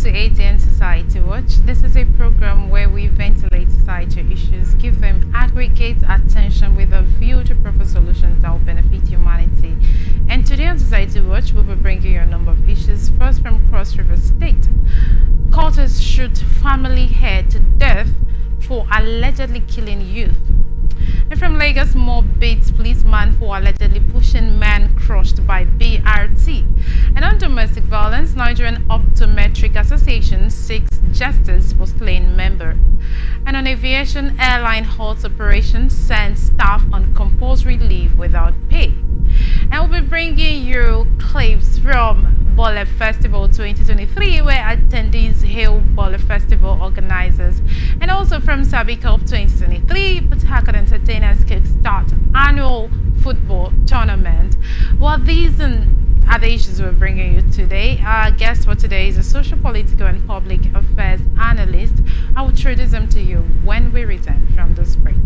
to ATN Society Watch. This is a program where we ventilate societal issues, give them aggregate attention with a view to propose solutions that will benefit humanity. And today on Society Watch, we'll be bringing you a number of issues. First, from Cross River State. Cultists shoot family head to death for allegedly killing youth. And from Lagos, mob beats policeman for allegedly pushing man crushed by BRT. And on domestic violence, Nigerian Optometric Association seeks justice for slain member. And on aviation, airline halts operations, sends staff on compulsory leave without pay. And we'll be bringing you clips from Bole Festival 2023, where attendees hail Bole Festival organizers. And also from Sabi Cup 2023, Port Harcourt Entertainers kickstart annual football tournament. Well, these are the issues we're bringing you today. Our guest for today is a social, political, and public affairs analyst. I will introduce them to you when we return from this break.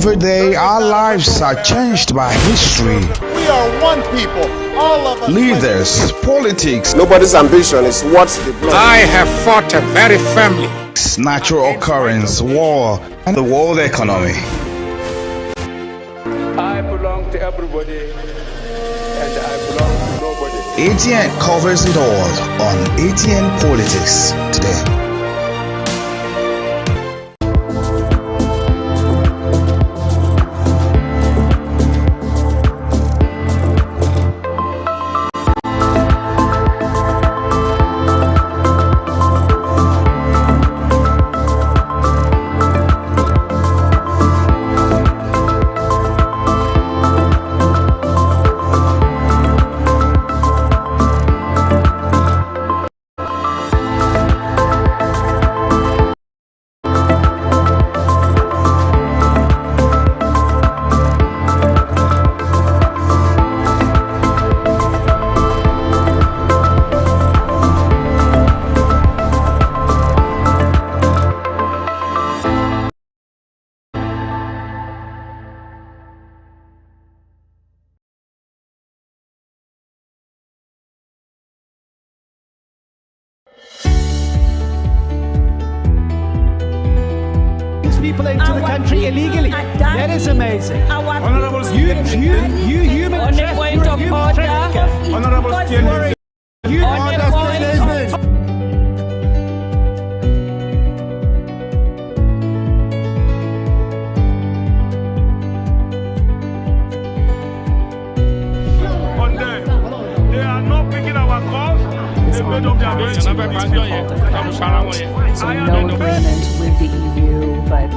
Every day, our lives are changed by history. We are one people, all of us. Leaders, politics, Nobody's ambition is what they blood. I have fought very firmly. natural occurrence, war, and the world economy. I belong to everybody, and I belong to nobody. ATN covers it all on ATN Politics today. people into the country illegally. That is amazing. Honorable You human trafficker. Honorable They are not picking our calls. They made up their minds. So no agreement with the EU, but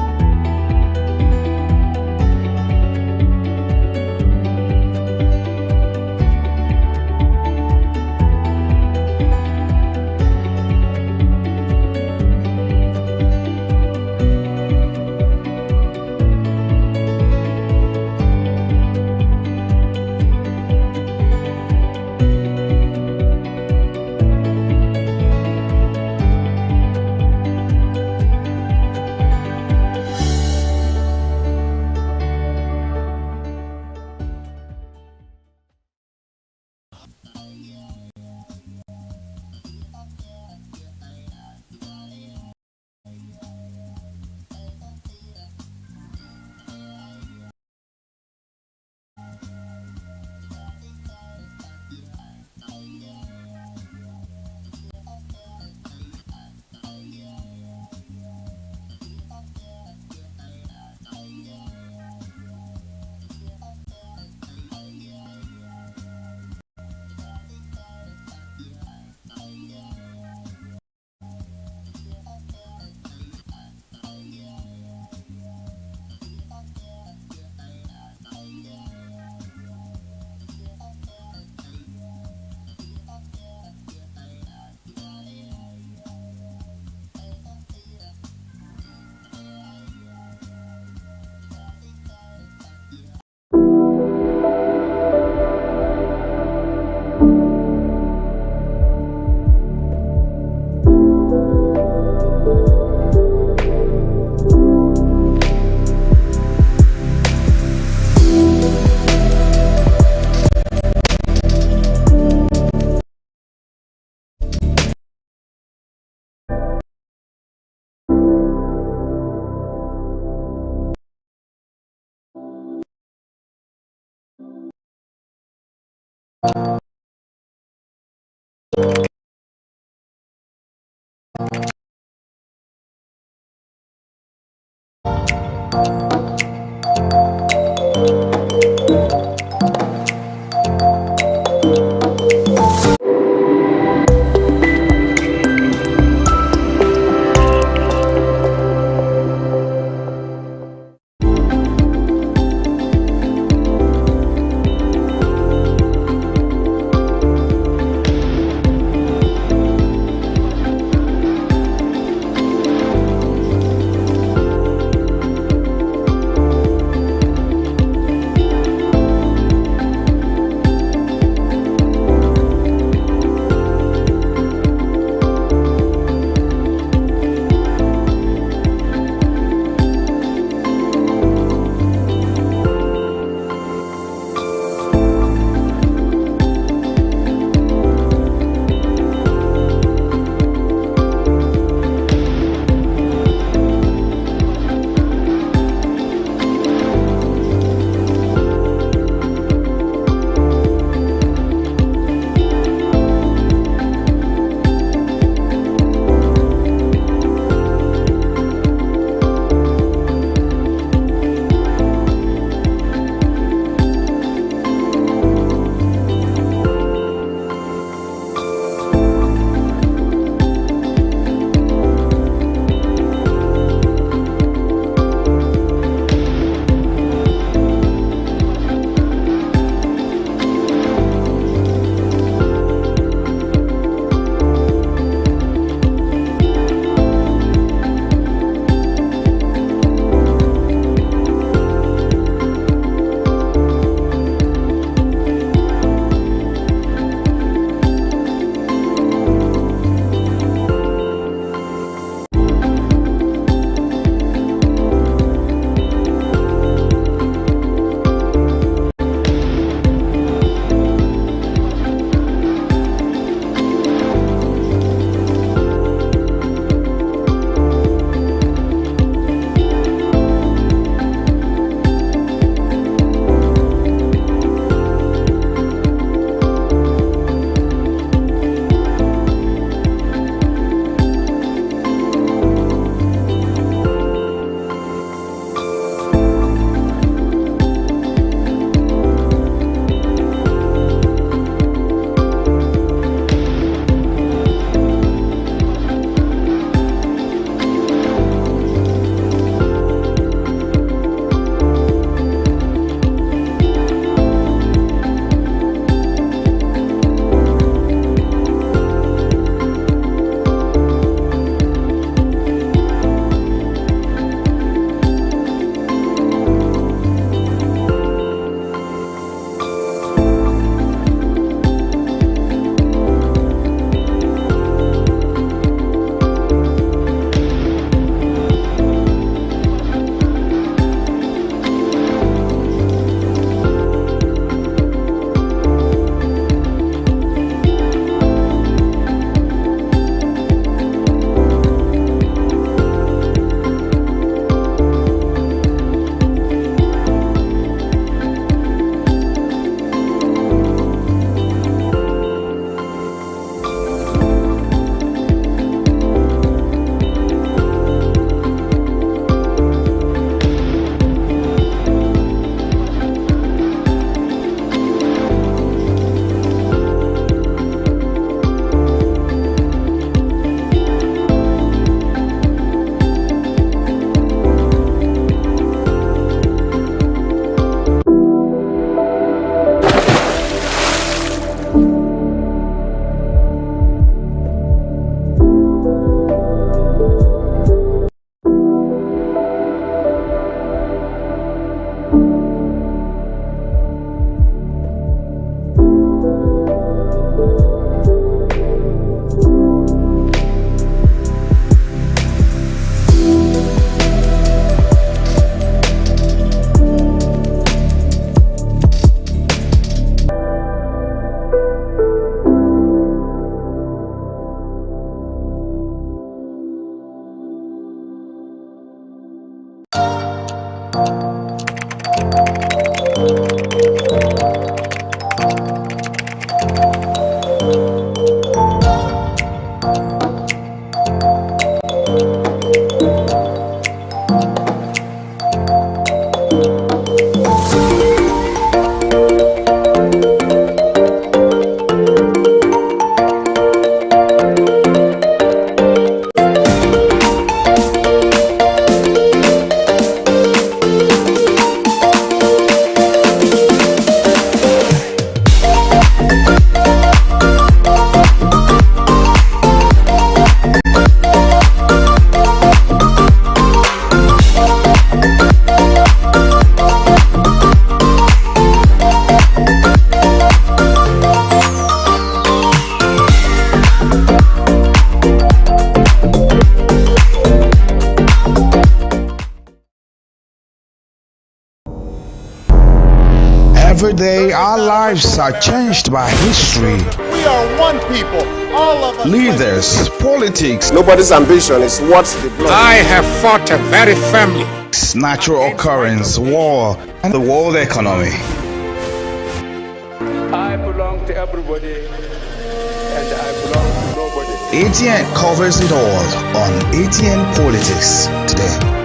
Every day, our lives are changed by history, We are one people, all of us. leaders, politics, Nobody's ambition is what they blood. I have fought a very family. natural occurrence, war, and the world economy. I belong to everybody, and I belong to nobody. ATN covers it all on ATN Politics today.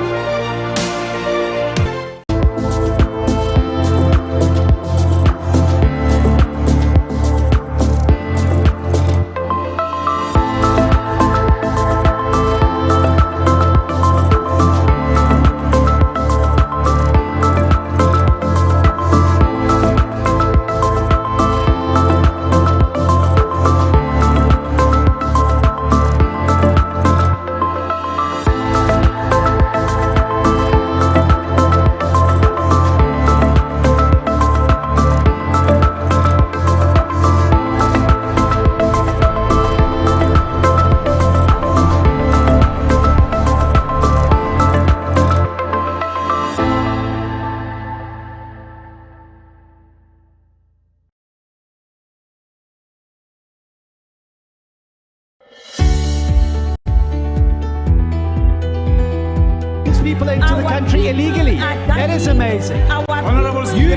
People into the country illegally. That is amazing. Honorable You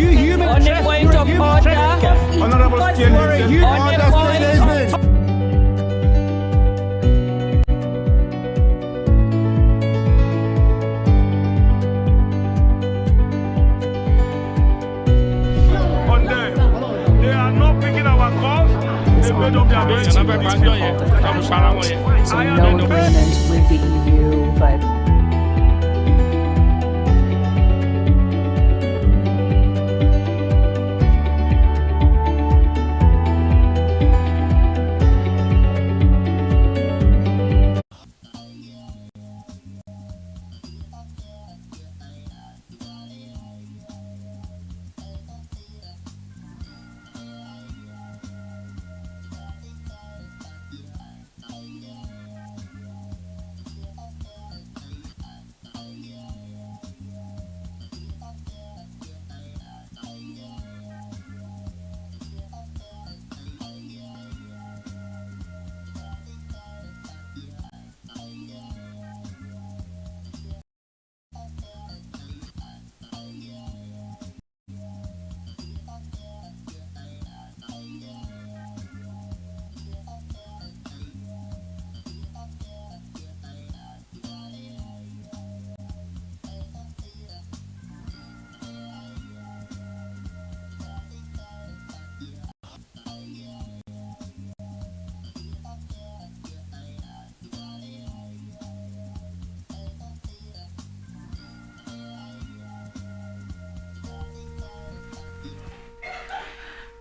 human trafficker. Honorable You understand. on them. They are not picking our calls. They made up their minds. So no agreement with the EU, but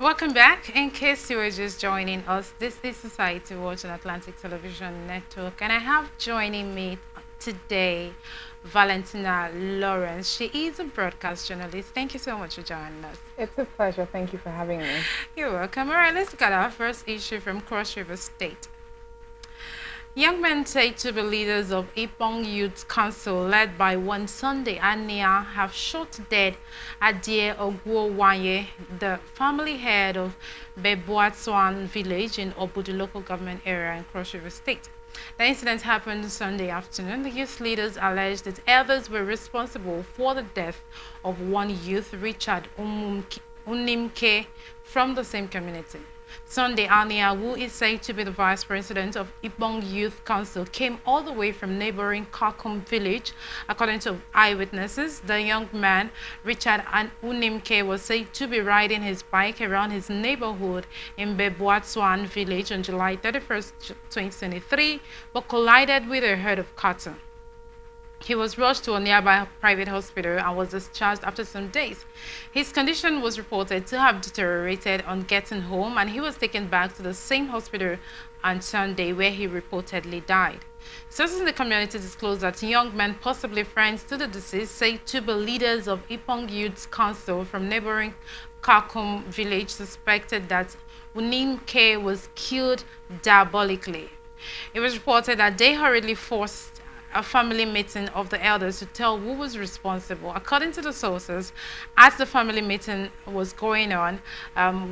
Welcome back. In case you were just joining us, this is Society Watch on Atlantic Television Network, and I have joining me today Valentina Lawrence. She is a broadcast journalist. Thank you so much for joining us. It's a pleasure. Thank you for having me. You're welcome. All right, let's look at our first issue from Cross River State. Young men said to be leaders of Ipong Youth Council, led by one Sunday Ania, have shot dead Adie Ogwowanye, the family head of Bebuatswan village in Obudu local government area in Cross River State. The incident happened Sunday afternoon. The youth leaders alleged that others were responsible for the death of one youth, Richard Unimke, from the same community. Sunday, Ania, who is said to be the vice president of Ipong Youth Council, came all the way from neighboring Kakum village. According to eyewitnesses, the young man, Richard Unimke, was said to be riding his bike around his neighborhood in Bebuatswan village on July 31st, 2023, but collided with a herd of cattle. He was rushed to a nearby private hospital and was discharged after some days. His condition was reported to have deteriorated on getting home, and he was taken back to the same hospital on Sunday, where he reportedly died. Sources in the community disclosed that young men, possibly friends to the deceased, say to be leaders of Ipong Youth Council from neighboring Kakum village, suspected that Unimke was killed diabolically. It was reported that they hurriedly forced a family meeting of the elders to tell who was responsible. According to the sources, as the family meeting was going on,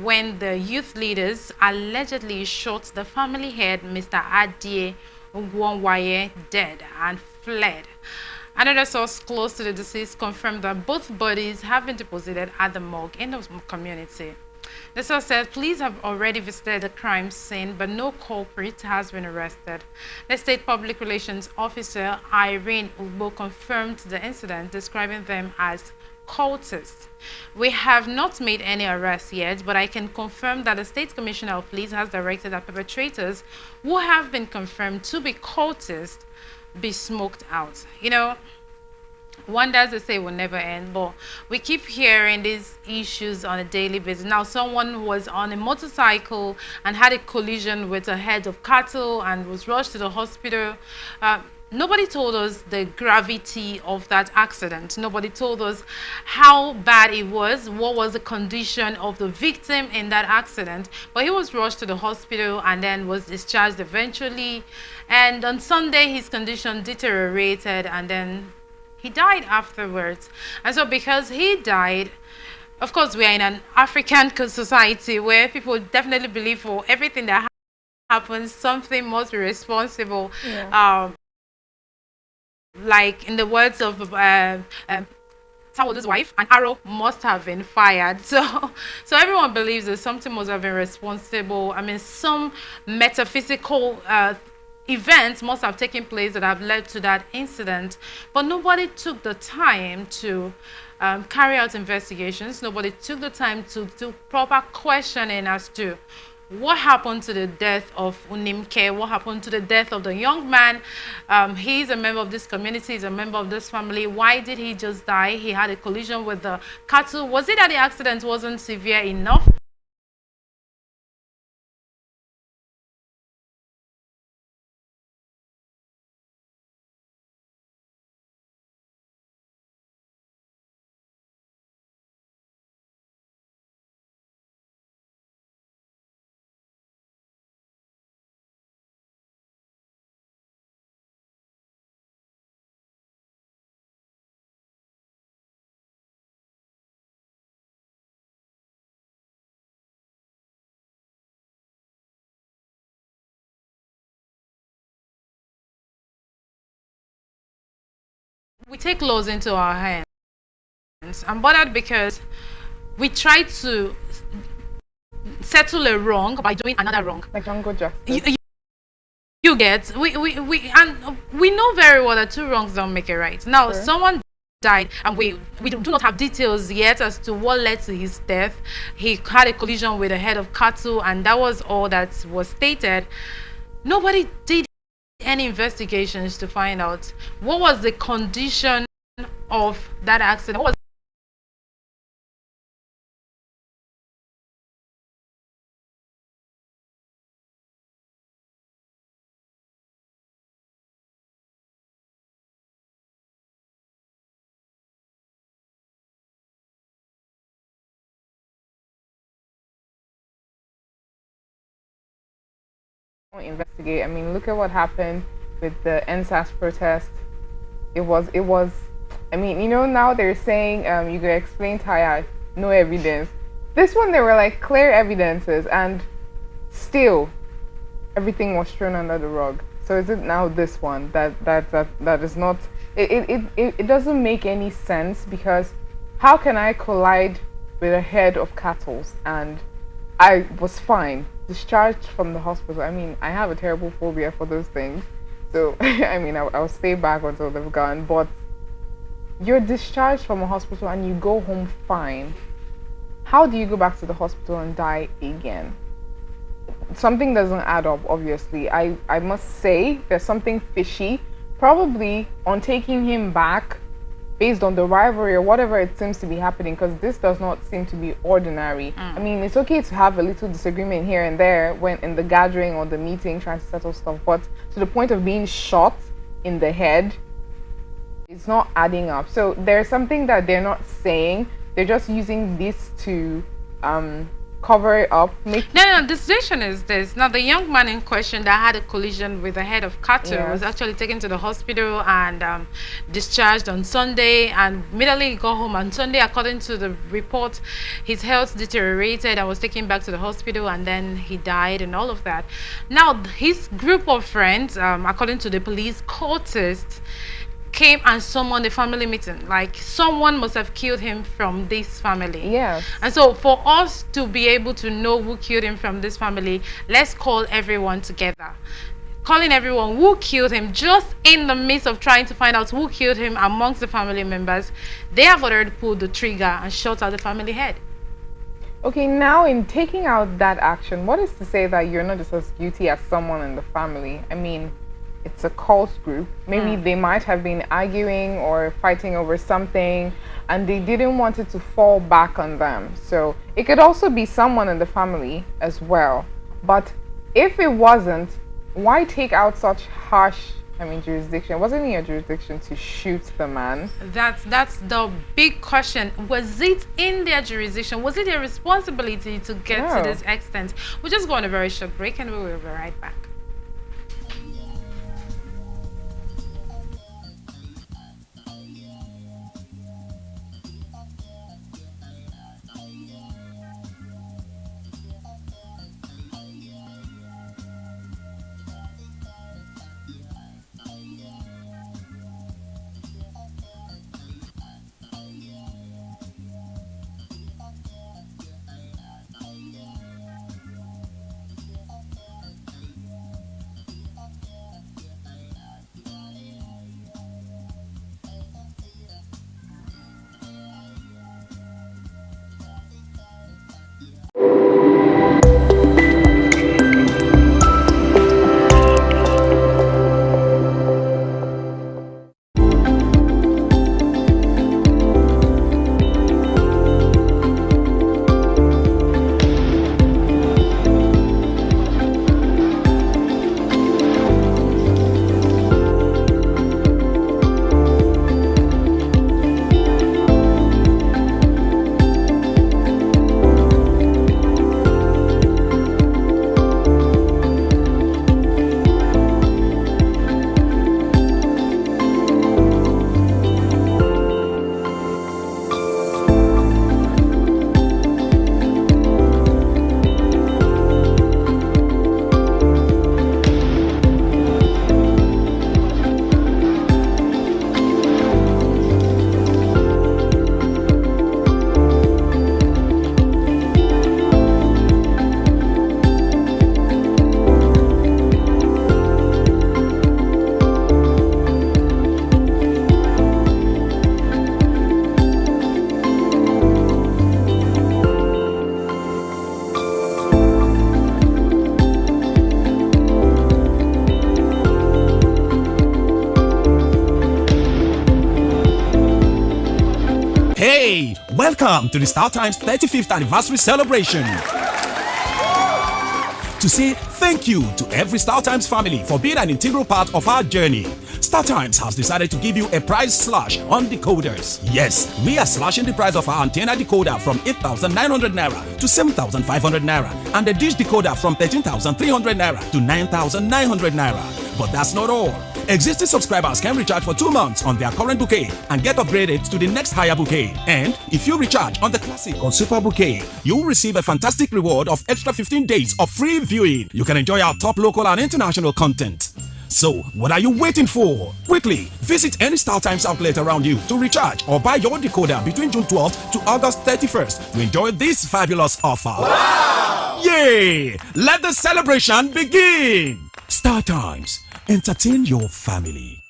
when the youth leaders allegedly shot the family head, Mr. Adie Ugwonwaye, dead and fled. Another source close to the deceased confirmed that both bodies have been deposited at the morgue in the community. The source said police have already visited the crime scene, but no culprit has been arrested. The state public relations officer, Irene Ugbo, confirmed the incident, describing them as cultists. We have not made any arrests yet, but I can confirm that the State Commissioner of Police has directed that perpetrators who have been confirmed to be cultists be smoked out. You know, wonders, they say, will never end, but we keep hearing these issues on a daily basis. Now, someone was on a motorcycle and had a collision with a head of cattle and was rushed to the hospital. Nobody told us the gravity of that accident. Nobody told us how bad it was, what was the condition of the victim in that accident. But he was rushed to the hospital and then was discharged eventually. And on Sunday, his condition deteriorated and then he died afterwards. And so because he died, of course, we are in an African society where people definitely believe for everything that happens, something must be responsible. Yeah. Like in the words of Sawodo's wife, an arrow must have been fired. So everyone believes that something must have been responsible. I mean, some metaphysical events must have taken place that have led to that incident, but nobody took the time to carry out investigations. Nobody took the time to do proper questioning as to what happened to the death of Unimke, what happened to the death of the young man. He's a member of this community, he's a member of this family. Why did he just die? He had a collision with the cattle. Was it that the accident wasn't severe enough? We take laws into our hands. I'm bothered because we try to settle a wrong by doing another wrong. Like jungle justice. You get, we know very well that two wrongs don't make it right. Now, Sure. someone died and we do not have details yet as to what led to his death. He had a collision with a head of cattle and that was all that was stated. Nobody did any investigations to find out what was the condition of that accident. What was Investigate. I mean, look at what happened with the NSAS protest. It was. I mean, you know, now they're saying you could explain tired, no evidence. This one they were like clear evidences, and still everything was thrown under the rug. So is it now this one that is not? It doesn't make any sense, because how can I collide with a head of cattle and I was fine, discharged from the hospital? I mean, I have a terrible phobia for those things. So, I mean, I'll stay back until they've gone. But you're discharged from a hospital and you go home fine. How do you go back to the hospital and die again? Something doesn't add up, obviously. I must say there's something fishy. Probably on taking him back, based on the rivalry or whatever it seems to be happening, because this does not seem to be ordinary. I mean, it's okay to have a little disagreement here and there when in the gathering or the meeting trying to settle stuff, but to the point of being shot in the head, it's not adding up. So there's something that they're not saying. They're just using this to cover it up, make No, the situation is this. Now, the young man in question that had a collision with the head of cattle was Yes. actually taken to the hospital and discharged on Sunday. And immediately he got home on Sunday, according to the report, his health deteriorated and was taken back to the hospital, and then he died and all of that. Now, his group of friends, according to the police, cultists, came and summoned a family meeting. Like, someone must have killed him from this family. Yes. And so for us to be able to know who killed him from this family, let's call everyone together. Calling everyone who killed him, just in the midst of trying to find out who killed him amongst the family members, they have already pulled the trigger and shot at the family head. Okay, now in taking out that action, what is to say that you're not just as guilty as someone in the family? I mean, it's a cult group. Maybe they might have been arguing or fighting over something and they didn't want it to fall back on them. So it could also be someone in the family as well. But if it wasn't, why take out such harsh, jurisdiction? It wasn't in your jurisdiction to shoot the man. That's the big question. Was it in their jurisdiction? Was it their responsibility to get to this extent? We'll just go on a very short break and we will be right back. Hey, welcome to the StarTimes 35th anniversary celebration. To say thank you to every StarTimes family for being an integral part of our journey, StarTimes has decided to give you a price slash on decoders. Yes, we are slashing the price of our antenna decoder from 8,900 naira to 7,500 naira and the dish decoder from 13,300 naira to 9,900 naira. But that's not all. Existing subscribers can recharge for 2 months on their current bouquet and get upgraded to the next higher bouquet. And if you recharge on the classic or super bouquet, you'll receive a fantastic reward of extra 15 days of free viewing. You can enjoy our top local and international content. So, what are you waiting for? Quickly, visit any StarTimes outlet around you to recharge or buy your decoder between June 12th to August 31st to enjoy this fabulous offer. Wow! Yay! Let the celebration begin! StarTimes. Entertain your family.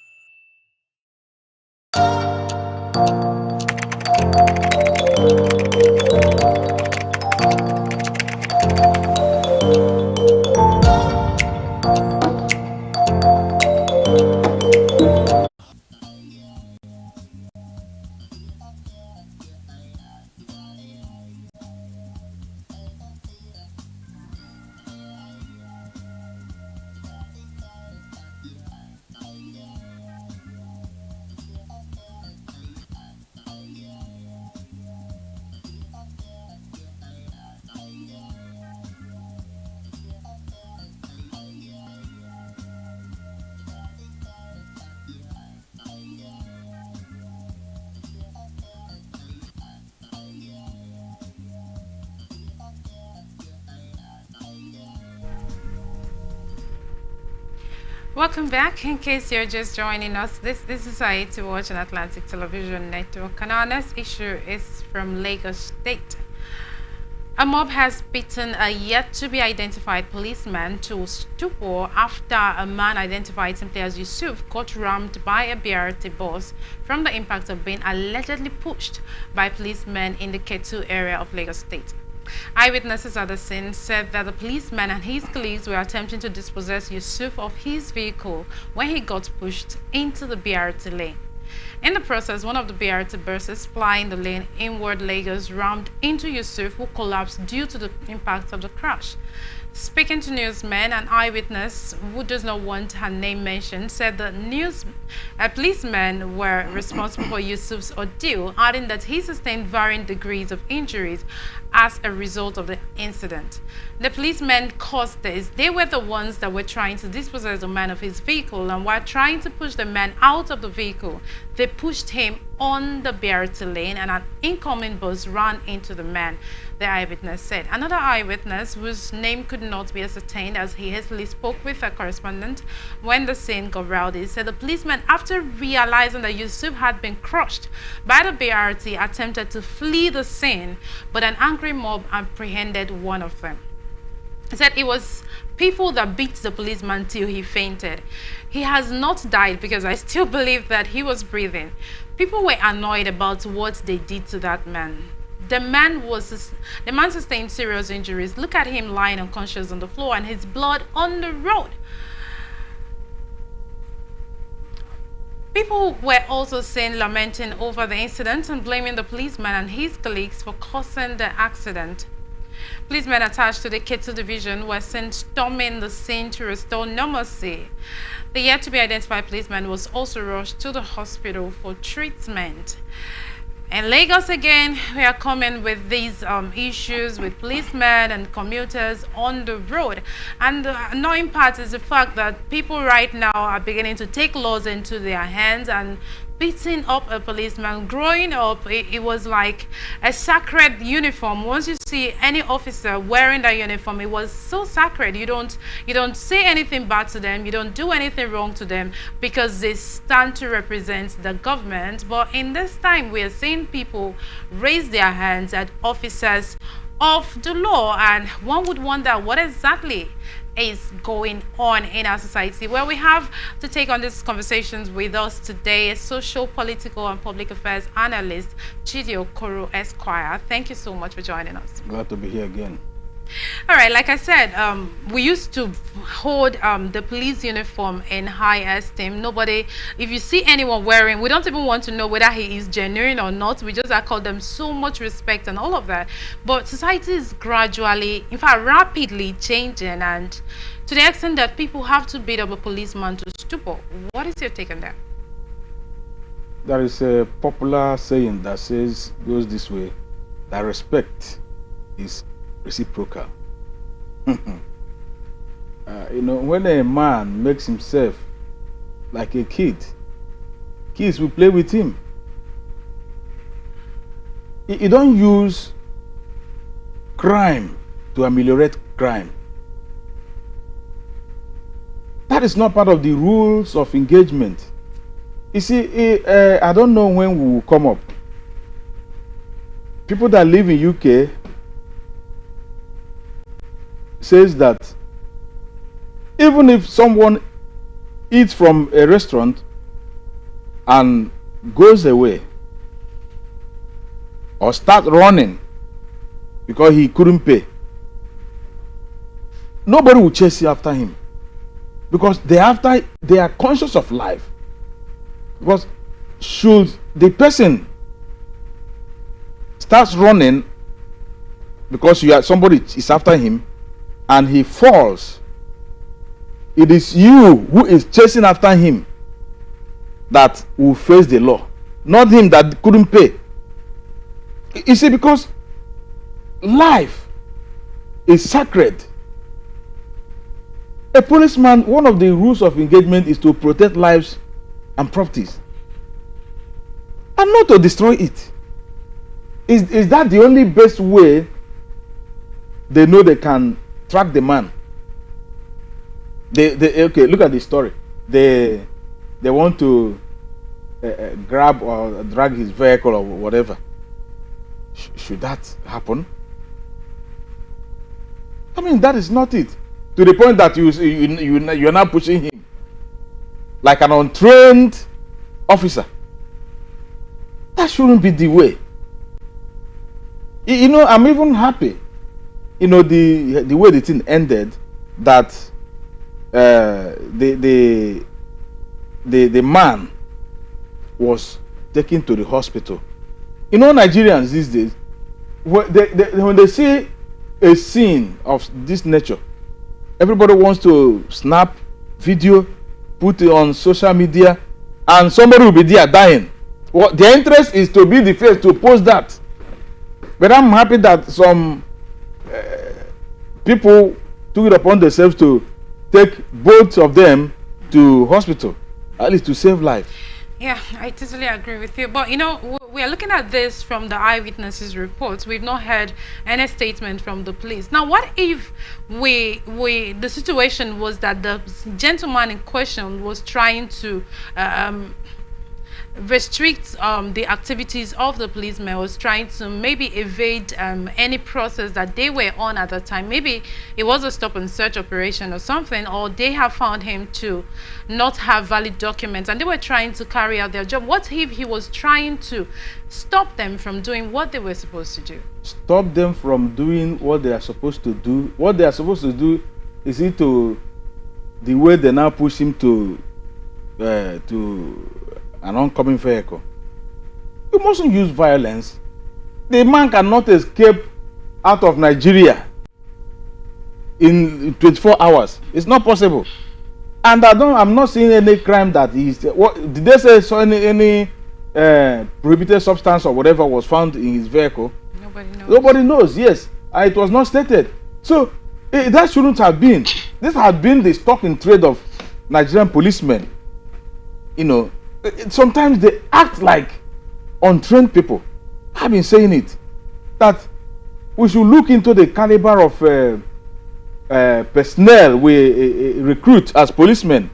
Welcome back. In case you're just joining us, this is IT Watch on Atlantic Television Network, and our next issue is from Lagos State. A mob has beaten a yet-to-be-identified policeman to stupor after a man identified simply as Yusuf got rammed by a BRT bus from the impact of being allegedly pushed by policemen in the Ketu area of Lagos State. Eyewitnesses at the scene said that the policeman and his colleagues were attempting to dispossess Yusuf of his vehicle when he got pushed into the BRT lane. In the process, one of the BRT buses plying the lane inward Lagos rammed into Yusuf, who collapsed due to the impact of the crash. Speaking to newsmen, an eyewitness who does not want her name mentioned said the policemen were responsible for Yusuf's ordeal, adding that he sustained varying degrees of injuries as a result of the incident. The policemen caused this. They were the ones that were trying to dispossess the man of his vehicle, and while trying to push the man out of the vehicle, they pushed him on the BRT lane, and an incoming bus ran into the man, the eyewitness said. Another eyewitness, whose name could not be ascertained as he hastily spoke with a correspondent when the scene got rowdy, said the policeman, after realizing that Yusuf had been crushed by the BRT, attempted to flee the scene, but an angry mob apprehended one of them. He said it was people that beat the policeman till he fainted. He has not died because I still believe that he was breathing. People were annoyed about what they did to that man. The man sustained serious injuries. Look at him lying unconscious on the floor and his blood on the road. People were also seen lamenting over the incident and blaming the policeman and his colleagues for causing the accident. Policemen attached to the Ketu division were seen storming the scene to restore normalcy. The yet-to-be-identified policeman was also rushed to the hospital for treatment. In Lagos again, we are coming with these issues with policemen and commuters on the road. And the annoying part is the fact that people right now are beginning to take laws into their hands and beating up a policeman. Growing up, it was like a sacred uniform. Once you see any officer wearing that uniform, it was so sacred. You don't say anything bad to them, you don't do anything wrong to them, because they stand to represent the government. But in this time, we are seeing people raise their hands at officers of the law, and one would wonder what exactly is going on in our society. Well, we have to take on these conversations with us today, social, political, and public affairs analyst Chidi Okoro Esquire. Thank you so much for joining us. Glad to be here again. All right, like I said, we used to hold the police uniform in high esteem. Nobody, if you see anyone wearing, we don't even want to know whether he is genuine or not. We just accord them so much respect and all of that. But society is gradually, in fact, rapidly changing, and to the extent that people have to beat up a policeman to stupor. What is your take on that? There is a popular saying that goes this way, that respect is reciprocal. When a man makes himself like a kid, kids will play with him. You don't use crime to ameliorate crime. That is not part of the rules of engagement. You see, I don't know when we will come up. People that live in UK says that even if someone eats from a restaurant and goes away or start running because he couldn't pay, nobody will chase after him, because they are conscious of life. Because should the person starts running because somebody is after him and he falls, it is you who is chasing after him that will face the law, not him that couldn't pay. You see, because life is sacred. A policeman, one of the rules of engagement is to protect lives and properties, and not to destroy it. Is that the only best way they know they can track the man? Okay, look at the story. they want to grab or drag his vehicle or whatever. Should that happen? I mean, that is not it. To the point that you're now pushing him like an untrained officer. That shouldn't be the way. You know, I'm even happy. You know, the way the thing ended, that the man was taken to the hospital. You know, Nigerians these days, when they see a scene of this nature, everybody wants to snap video, put it on social media, and somebody will be there dying. Well, their interest is to be the first to post that. But I'm happy that some people took it upon themselves to take both of them to hospital, at least to save life. Yeah, I totally agree with you. But you know, we are looking at this from the eyewitnesses' reports. We've not heard any statement from the police. Now, what if the situation was that the gentleman in question was trying to restrict the activities of the policemen, was trying to maybe evade any process that they were on at the time? Maybe it was a stop and search operation or something, or they have found him to not have valid documents and they were trying to carry out their job. What if he was trying to stop them from doing what they were supposed to do? Stop them from doing what they are supposed to do. What they are supposed to do is it to the way they now push him to an oncoming vehicle. You mustn't use violence. The man cannot escape out of Nigeria in 24 hours. It's not possible. And I'm not seeing any crime that is. What did they say? So any prohibited substance or whatever was found in his vehicle? Nobody knows. Nobody knows. Yes, it was not stated. So that shouldn't have been. This had been the stock in trade of Nigerian policemen. You know, sometimes they act like untrained people. I've been saying it, that we should look into the caliber of personnel we recruit as policemen.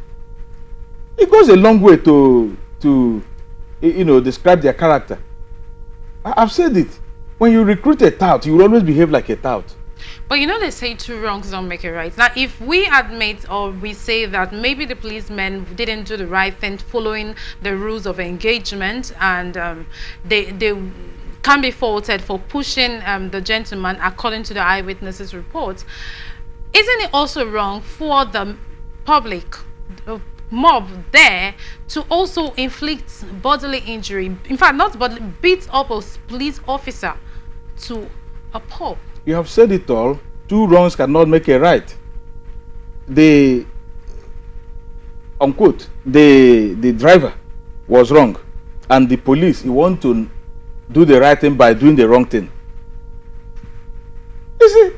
It goes a long way to describe their character. I've said it. When you recruit a tout, you will always behave like a tout. But you know, they say two wrongs don't make a right. Now, if we admit or we say that maybe the policemen didn't do the right thing following the rules of engagement, and they can be faulted for pushing the gentleman according to the eyewitnesses' reports, isn't it also wrong for the public, the mob there, to also inflict bodily injury? In fact, not bodily, beat up a police officer to a pulp? You have said it all. Two wrongs cannot make a right. The unquote, the driver was wrong, and the police, you want to do the right thing by doing the wrong thing. You see,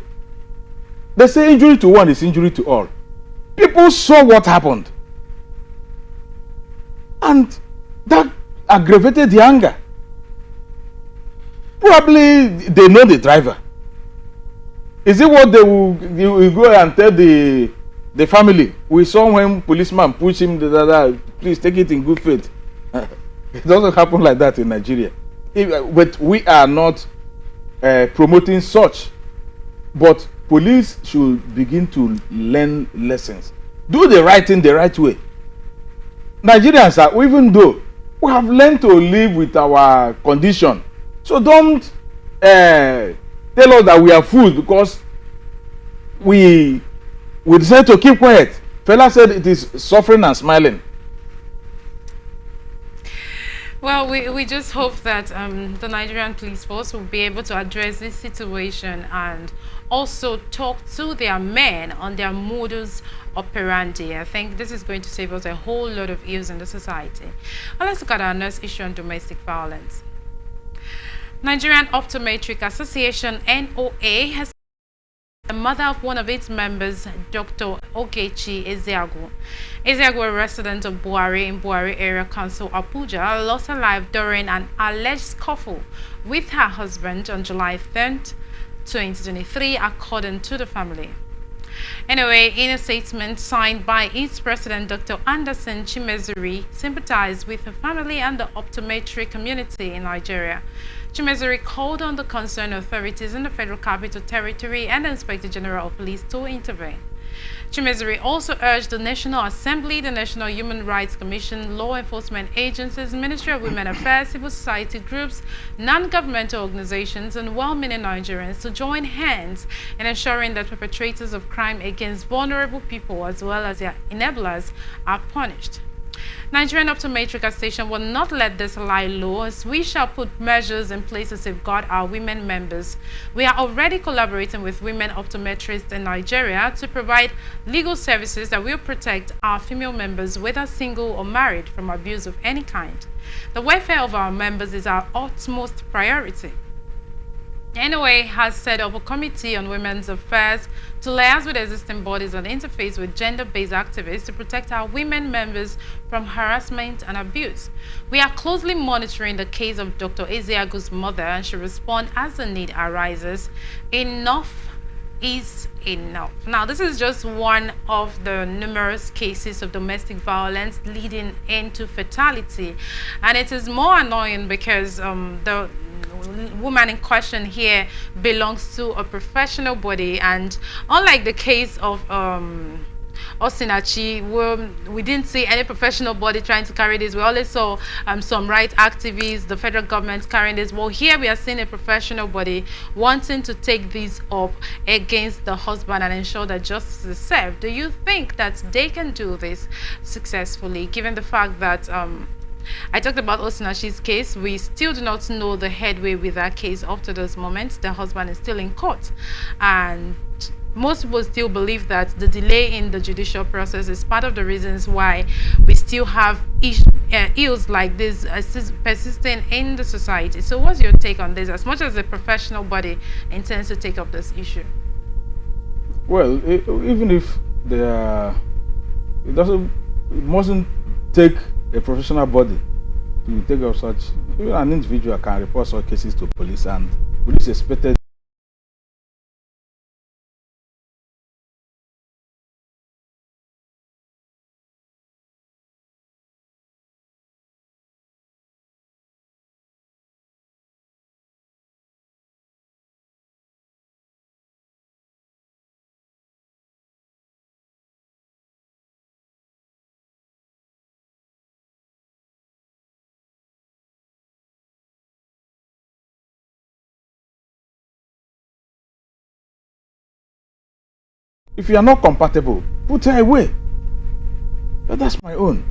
they say injury to one is injury to all. People saw what happened, and that aggravated the anger. Probably they know the driver. Is it what they will go and tell the family? We saw when policeman push him, please take it in good faith. It doesn't happen like that in Nigeria. But we are not promoting such. But police should begin to learn lessons. Do the right thing the right way. Nigerians are, even though we have learned to live with our condition, so don't tell us that we are fools because we decide to keep quiet. Fela said it is suffering and smiling. Well, we just hope that the Nigerian police force will be able to address this situation and also talk to their men on their modus operandi. I think this is going to save us a whole lot of ills in the society. Well, let's look at our next issue on domestic violence. Nigerian Optometric Association (NOA) has the mother of one of its members, Dr. Ogechi Ezeagu. Ezeagu, a resident of Buhari in Buhari Area Council, Abuja, lost her life during an alleged scuffle with her husband on July 3rd, 2023, according to the family. Anyway, in a statement signed by its president, Dr. Anderson Chimezuri, sympathized with her family and the optometry community in Nigeria. Chimezuri called on the concerned authorities in the Federal Capital Territory and the Inspector General of Police to intervene. Chimezuri also urged the National Assembly, the National Human Rights Commission, law enforcement agencies, Ministry of Women Affairs, civil society groups, non-governmental organizations, and well-meaning Nigerians to join hands in ensuring that perpetrators of crime against vulnerable people as well as their enablers are punished. Nigerian Optometric Association will not let this lie low, as we shall put measures in place to safeguard our women members. We are already collaborating with women optometrists in Nigeria to provide legal services that will protect our female members, whether single or married, from abuse of any kind. The welfare of our members is our utmost priority. NOA has set up a committee on women's affairs to liaise with existing bodies and interface with gender-based activists to protect our women members from harassment and abuse. We are closely monitoring the case of Dr. Ezeagu's mother and should respond as the need arises. Enough is enough. Now, this is just one of the numerous cases of domestic violence leading into fatality, and it is more annoying because the woman in question here belongs to a professional body, and unlike the case of Osinachi, we didn't see any professional body trying to carry this. We always saw some rights activists, the federal government carrying this. Well, here we are seeing a professional body wanting to take this up against the husband and ensure that justice is served. Do you think that they can do this successfully, given the fact that I talked about Osinashi's case? We still do not know the headway with that case up to this moment. The husband is still in court, and most people still believe that the delay in the judicial process is part of the reasons why we still have ills like this persisting in the society. So what's your take on this, as much as a professional body intends to take up this issue? Well, even if they are, it mustn't take a professional body to take up such. Even an individual can report such cases to police, and police expected if you are not compatible, put her away. But that's my own.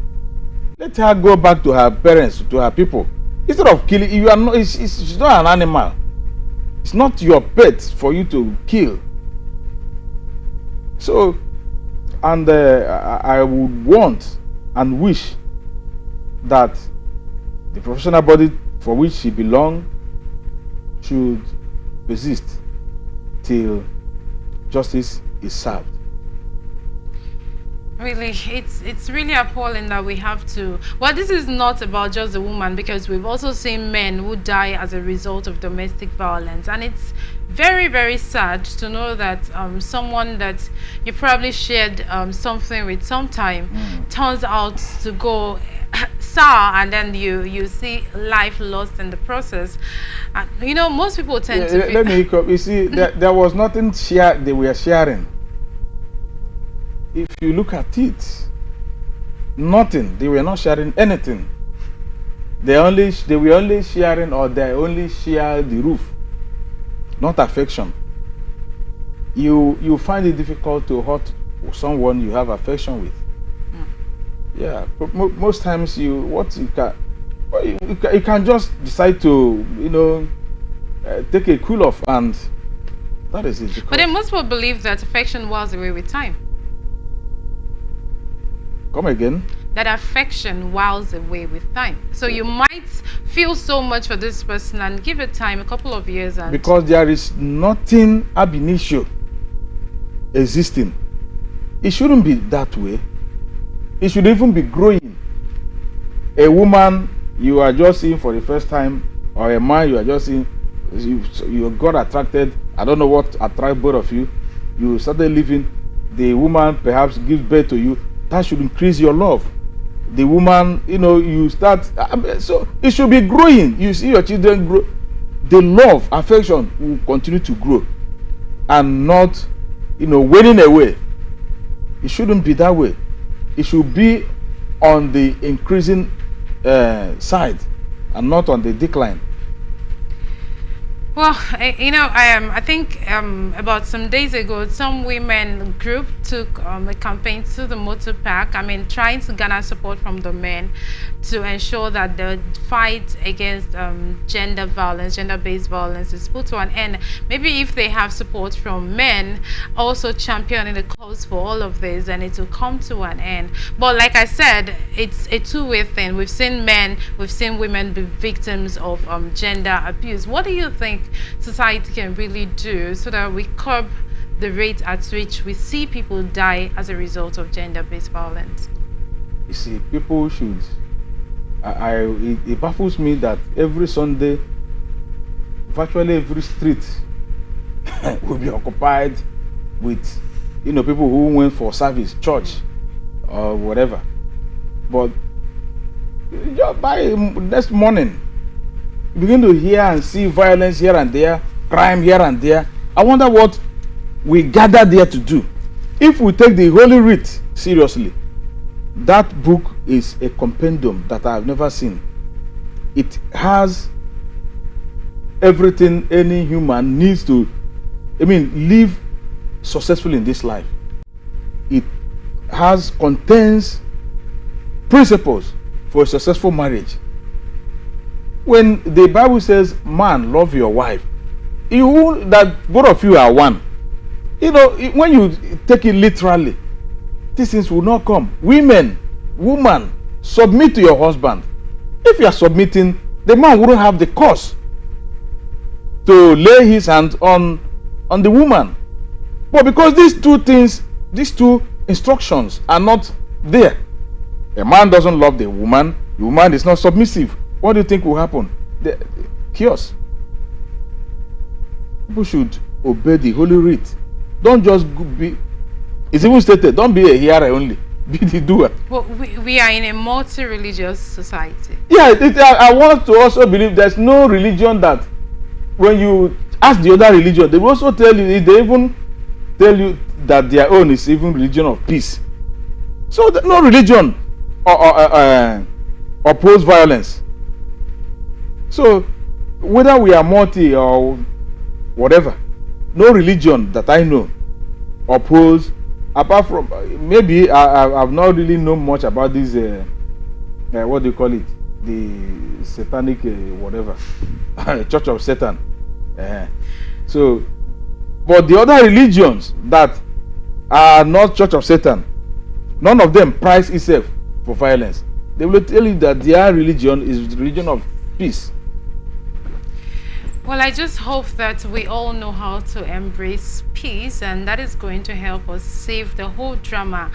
Let her go back to her parents, to her people. Instead of killing, you are not. She's not an animal. It's not your pet for you to kill. So, and I would want and wish that the professional body for which she belongs should persist till justice is served. Really, it's really appalling that we have to. Well, this is not about just the woman, because we've also seen men who die as a result of domestic violence, and it's very, very sad to know that someone that you probably shared something with sometime turns out to go sour, and then you see life lost in the process. You know, most people tend to. Let me come. You see, there was nothing they were sharing. If you look at it, nothing. They were not sharing anything. They were only sharing, or they only share the roof, not affection. You find it difficult to hurt someone you have affection with. Yeah, but most times you can just decide to take a cool off, and that is it. But then most people believe that affection wears away with time. Come again? That affection whiles away with time. So you might feel so much for this person and give it time, a couple of years, and because there is nothing ab initio existing. It shouldn't be that way. It should even be growing. A woman you are just seeing for the first time, or a man you are just seeing, you got attracted. I don't know what attracted both of you. You started living. the woman perhaps gives birth to you, that should increase your love. The woman, you start, so it should be growing. You see your children grow, the love, affection will continue to grow and not, waning away. It shouldn't be that way. It should be on the increasing side and not on the decline. Well, I think about some days ago, some women group took a campaign to the motor park. Trying to garner support from the men to ensure that the fight against gender violence, gender-based violence is put to an end. Maybe if they have support from men also championing the cause for all of this, then it will come to an end. But like I said, it's a two-way thing. We've seen men, we've seen women be victims of gender abuse. What do you think society can really do so that we curb the rate at which we see people die as a result of gender-based violence? You see, people should. It baffles me that every Sunday, virtually every street will be occupied with, people who went for service, church, or whatever. But just by next morning, you begin to hear and see violence here and there, crime here and there. I wonder what we gather there to do. If we take the Holy Writ seriously, that book is a compendium that I've never seen. It has everything any human needs to, live successfully in this life. It contains principles for a successful marriage. When the Bible says, man, love your wife, that both of you are one. When you take it literally, these things will not come. Woman, submit to your husband. If you are submitting, the man wouldn't have the cause to lay his hands on the woman. But because these two instructions are not there, a man doesn't love the woman is not submissive. What do you think will happen? The chaos. People should obey the Holy Writ. Don't just be. It's even stated, don't be a hearer only, be the doer. Well, we are in a multi-religious society. Yeah, I want to also believe there's no religion that when you ask the other religion, they will also tell you, they even tell you that their own is even religion of peace. So no religion oppose violence. So whether we are multi or whatever, no religion that I know oppose, apart from maybe I've not really known much about this what do you call it, the satanic whatever Church of Satan. So but the other religions that are not Church of Satan, none of them prize itself for violence. They will tell you that their religion is the religion of peace. Well, I just hope that we all know how to embrace peace, and that is going to help us save the whole drama.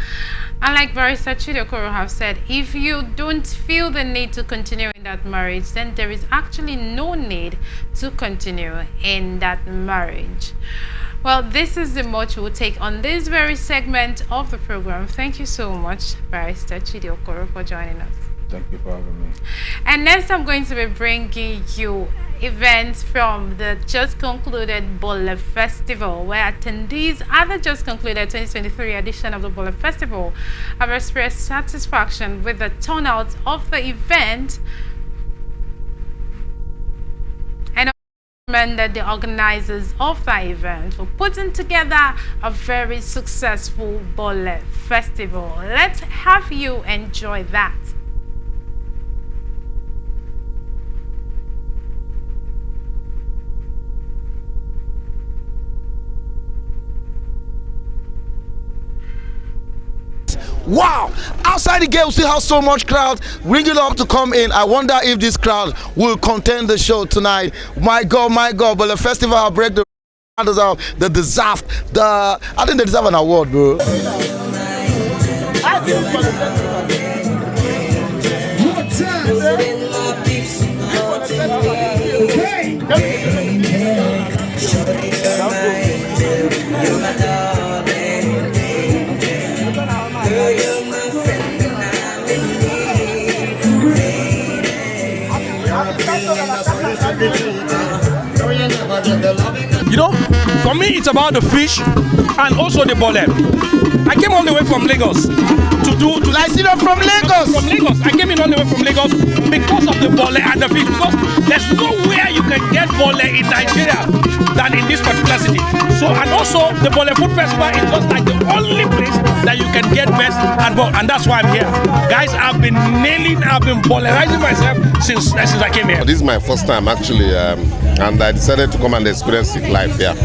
And like Barrister Chidiokoro have said, if you don't feel the need to continue in that marriage, then there is actually no need to continue in that marriage. Well, this is the much we'll take on this very segment of the program. Thank you so much, Barrister Chidiokoro, for joining us. Thank you for having me. And next, I'm going to be bringing you events from the just concluded Bole Festival, where attendees at the just concluded 2023 edition of the Bole Festival have expressed satisfaction with the turnout of the event and commended the organizers of the event for putting together a very successful Bole Festival. Let's have you enjoy that. Wow! Outside the gate, we still have so much crowd ringing up to come in. I wonder if this crowd will contain the show tonight. My God, but the festival will break the out. They deserve I think they deserve an award, bro. You know, for me, it's about the fish and also the bole. I came all the way from Lagos to Like, you know, from Lagos. From Lagos, I came in all the way from Lagos because of the bole and the fish. Because there's nowhere you can get bole in Nigeria than in this particular city. So, and also the Bole Food Festival is just like the only place that you can get best and that's why I'm here. Guys, I've been bolerizing myself since I came here. This is my first time actually, and I decided to come and experience it live here.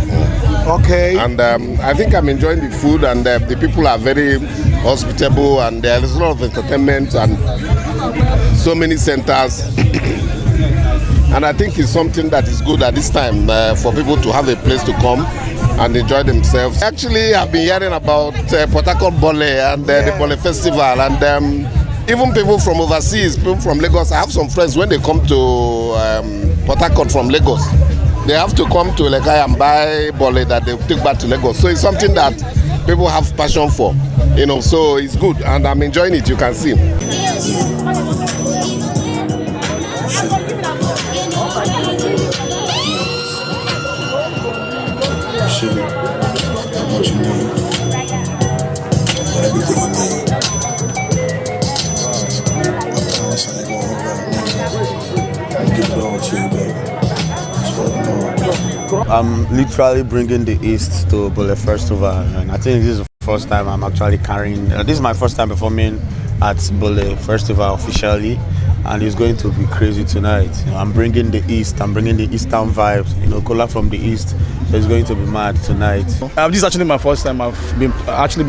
Okay. And I think I'm enjoying the food, and the people are very hospitable, and there is a lot of entertainment and so many centers. And I think it's something that is good at this time for people to have a place to come and enjoy themselves. Actually, I've been hearing about Port Harcourt Bole and the Bole Festival, and even people from overseas, people from Lagos. I have some friends, when they come to Port Harcourt from Lagos, they have to come to Lekai and buy Bole that they take back to Lagos. So it's something that people have passion for, you know, so it's good, and I'm enjoying it, you can see. What you need, everything you need. I give it all to you, baby. I'm literally bringing the East to Bole Festival, and I think this is the first time I'm actually carrying. This is my first time performing at Bole Festival officially, and it's going to be crazy tonight. You know, I'm bringing the East, I'm bringing the Eastern vibes, you know, Kola from the East, so it's going to be mad tonight. This is actually my first time. I've been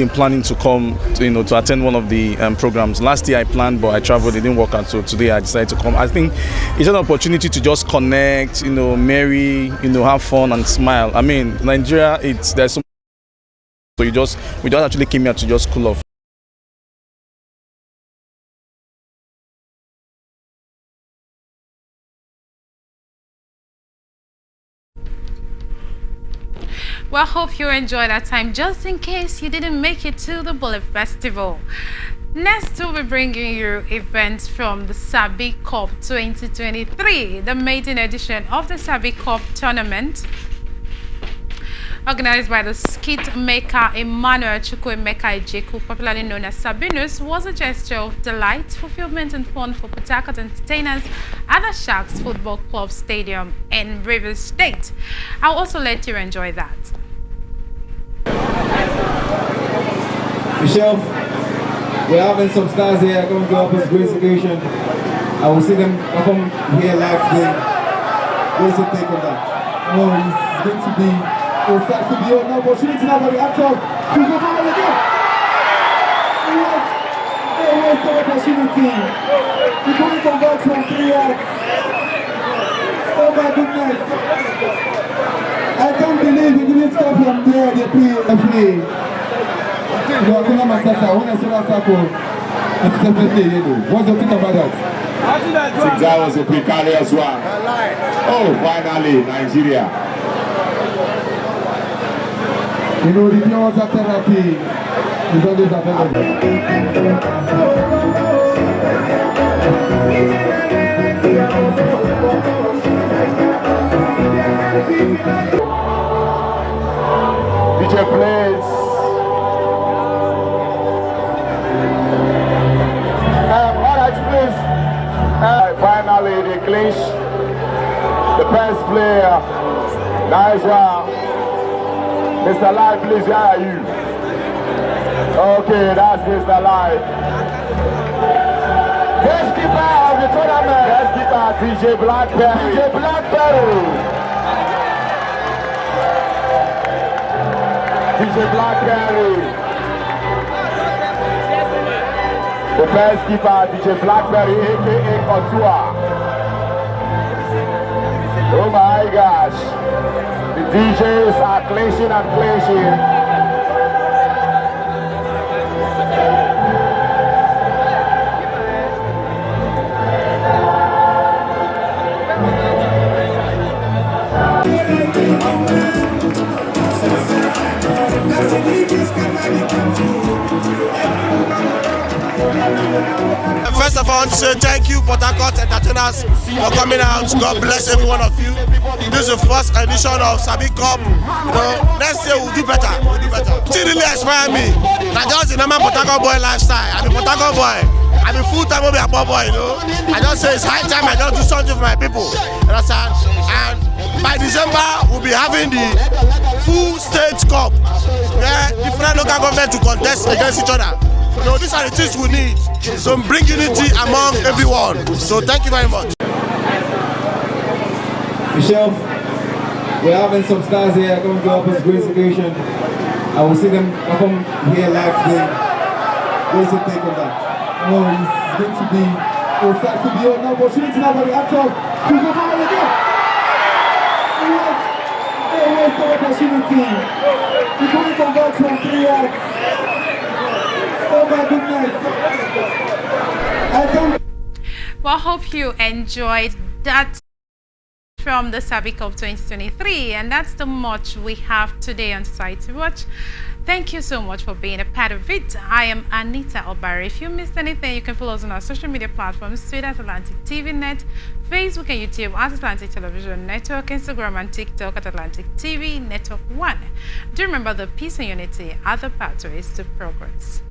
planning to come, to attend one of the programs. Last year I planned, but I traveled, it didn't work out, so today I decided to come. I think it's an opportunity to just connect, marry, have fun and smile. I mean, Nigeria, there's so we just actually came here to just cool off. Well, hope you enjoyed that time. Just in case you didn't make it to the Bole Festival, next we'll be bringing you events from the Sabi Cup 2023, the maiden edition of the Sabi Cup tournament, organized by the skit maker Emmanuel Chukwuemeka Ejeku, popularly known as Sabinus, was a gesture of delight, fulfillment and fun for Port Harcourt entertainers at the Sharks Football Club Stadium in Rivers State. I'll also let you enjoy that. Michelle, we're having some stars here going to help us great occasion. I will see them come here live today. What's your take on that? No, it's going to be, it starts to be an opportunity now for the actor to go forward again. What's the opportunity? We're going to convert from 3 yards. Oh my goodness. I can't believe we didn't stop from there. They play. What's your thing about that? I think that was a precarious one. Oh, finally, Nigeria. The pure water therapy is always available. DJ plays. Finally, they clinch. The best player. Nice one. Mr. Lai, please, where are you? Okay, that's Mr. Lai. Best keeper of the tournament. Best keeper, DJ Blackberry. DJ Blackberry. DJ Blackberry. The best keeper, DJ Blackberry, aka Otua. Oh my gosh. The DJs are clinching and clinching. First of all, say thank you, Port Harcourt entertainers, for coming out. God bless every one of you. This is the first edition of Sabi Cup. You know, next year we'll do better. We'll do better. It really inspired me. Not just the normal Port Harcourt boy lifestyle. I'm a Port Harcourt boy. I'm a full-time boy, you know. I just say it's high time I just do something for my people. You understand? And by December, we'll be having the full state cup, where different local governments to contest against each other. So these are the things we need. So bring unity among everyone. So thank you very much. Michelle, we're having some stars here going to help us great occasion. I will see them perform here live today. What's your take on that? Oh, it's going to be an opportunity now for the actor to go forward again. What the opportunity? You couldn't convert from 3 acts. Oh my goodness. Well, I hope you enjoyed that from the Sabi Cup 2023, and that's the much we have today on Society Watch. Thank you so much for being a part of it. I am Anita Obari. If you missed anything, you can follow us on our social media platforms: Twitter at Atlantic TV Net, Facebook and YouTube at Atlantic Television Network, Instagram and TikTok at Atlantic TV Network 1. Do remember that peace and unity are the pathways to progress.